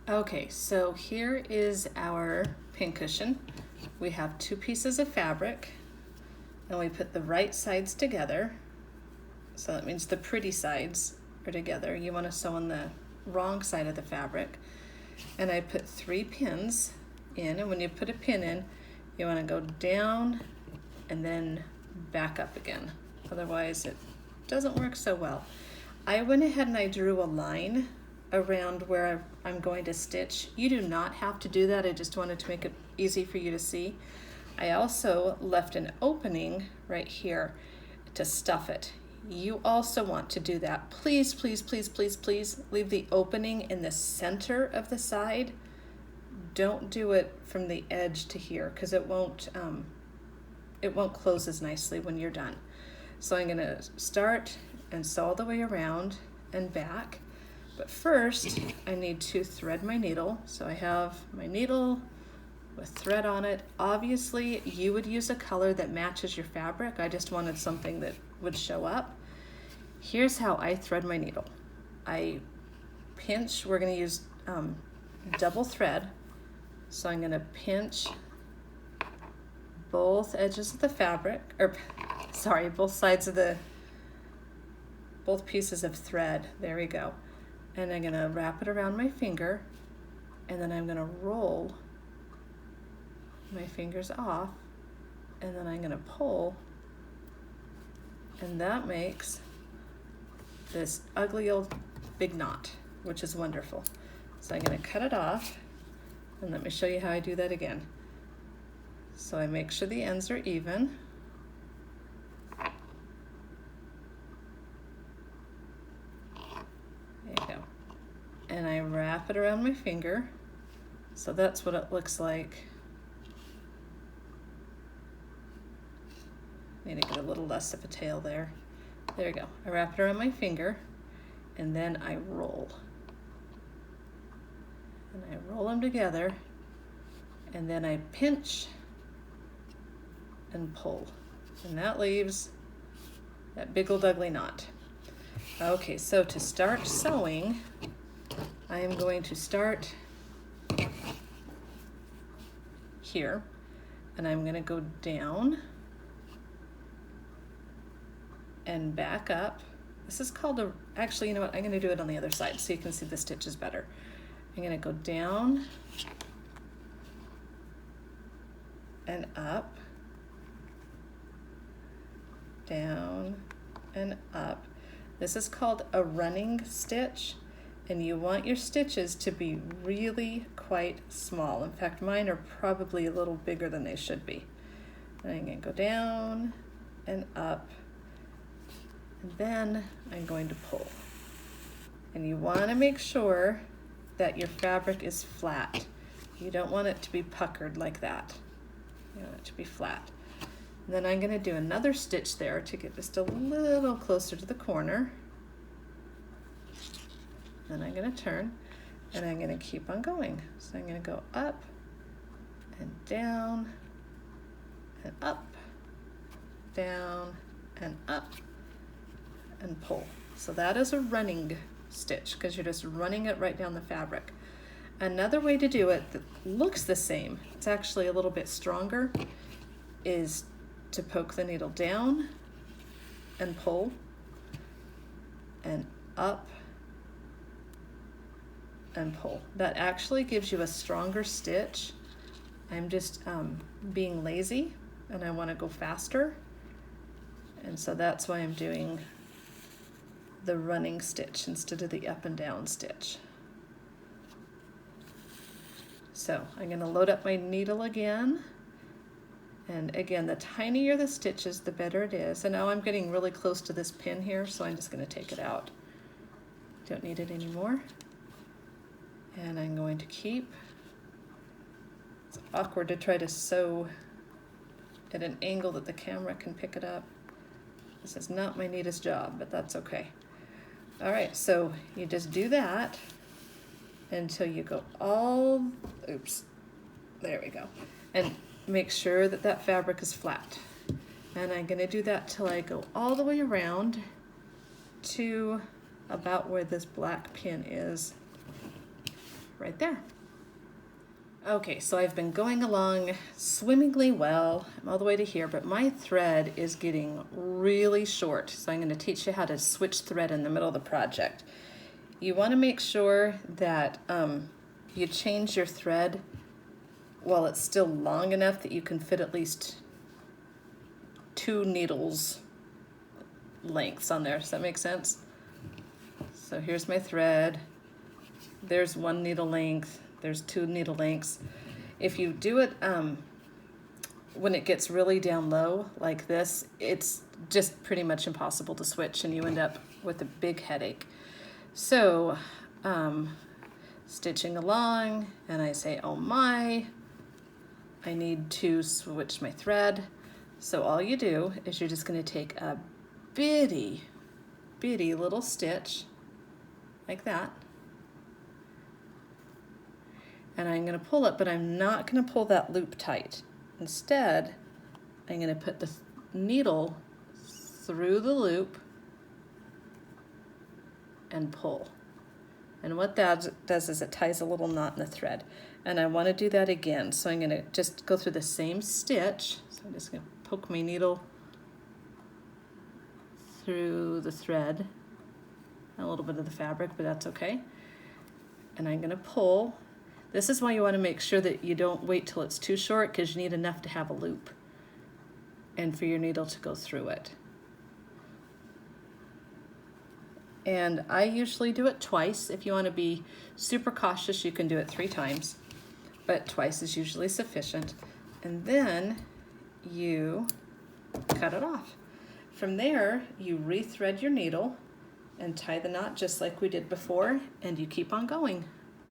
Okay, so here is our pincushion. We have two pieces of fabric and we put the right sides together. So that means the pretty sides are together. You want to sew on the wrong side of the fabric. And I put 3 pins in, and when you put a pin in, you want to go down and then back up again. Otherwise it doesn't work so well. I went ahead and I drew a line around where I'm going to stitch. You do not have to do that. I just wanted to make it easy for you to see. I also left an opening right here to stuff it. You also want to do that. Please, please, please, please, please leave the opening in the center of the side. Don't do it from the edge to here because it won't close as nicely when you're done. So I'm gonna start and sew all the way around and back. But first, I need to thread my needle. So I have my needle with thread on it. Obviously, you would use a color that matches your fabric. I just wanted something that would show up. Here's how I thread my needle. I pinch, we're gonna use double thread. So I'm gonna pinch both edges of the fabric, both sides of both pieces of thread. There we go. And I'm gonna wrap it around my finger, and then I'm gonna roll my fingers off, and then I'm gonna pull, and that makes this ugly old big knot, which is wonderful. So I'm gonna cut it off, and let me show you how I do that again. So I make sure the ends are even. There you go. And I wrap it around my finger. So that's what it looks like. Need to get a little less of a tail there. There you go. I wrap it around my finger, and then I roll. And I roll them together, and then I pinch and pull. And that leaves that big old ugly knot. Okay, so to start sewing, I am going to start here, and I'm going to go down and back up. This is called actually, you know what, I'm going to do it on the other side so you can see the stitches better. I'm going to go down and up, down and up. This is called a running stitch, and you want your stitches to be really quite small. In fact, mine are probably a little bigger than they should be. And I'm going to go down and up, and then I'm going to pull. And you want to make sure that your fabric is flat. You don't want it to be puckered like that. You want it to be flat. And then I'm going to do another stitch there to get just a little closer to the corner. Then I'm going to turn, and I'm going to keep on going. So I'm going to go up and down and up, down and up, and pull. So that is a running stitch because you're just running it right down the fabric. Another way to do it that looks the same, it's actually a little bit stronger, is to poke the needle down and pull, and up and pull. That actually gives you a stronger stitch. I'm just being lazy and I want to go faster, and so that's why I'm doing the running stitch instead of the up and down stitch. So I'm going to load up my needle again. And again, the tinier the stitches, the better it is. And now I'm getting really close to this pin here, so I'm just going to take it out. Don't need it anymore. And I'm going to keep. It's awkward to try to sew at an angle that the camera can pick it up. This is not my neatest job, but that's okay. All right, so you just do that until you go there we go. And make sure that that fabric is flat. And I'm going to do that till I go all the way around to about where this black pin is. right there. Okay, so I've been going along swimmingly well. I'm all the way to here, but my thread is getting really short. So I'm going to teach you how to switch thread in the middle of the project. You want to make sure that you change your thread while it's still long enough that you can fit at least 2 needles lengths on there. Does that make sense? So here's my thread. There's 1 needle length. There's 2 needle lengths. If you do it when it gets really down low like this, it's just pretty much impossible to switch and you end up with a big headache. So stitching along and I say, oh my, I need to switch my thread. So all you do is you're just going to take a bitty little stitch like that. And I'm going to pull it, but I'm not going to pull that loop tight. Instead, I'm going to put the needle through the loop and pull. And what that does is it ties a little knot in the thread. And I want to do that again. So I'm going to just go through the same stitch. So I'm just going to poke my needle through the thread, a little bit of the fabric, but that's okay. And I'm going to pull. This is why you want to make sure that you don't wait till it's too short, because you need enough to have a loop and for your needle to go through it. And I usually do it twice. If you want to be super cautious, you can do it 3 times, but twice is usually sufficient. And then you cut it off. From there, you rethread your needle and tie the knot just like we did before, and you keep on going.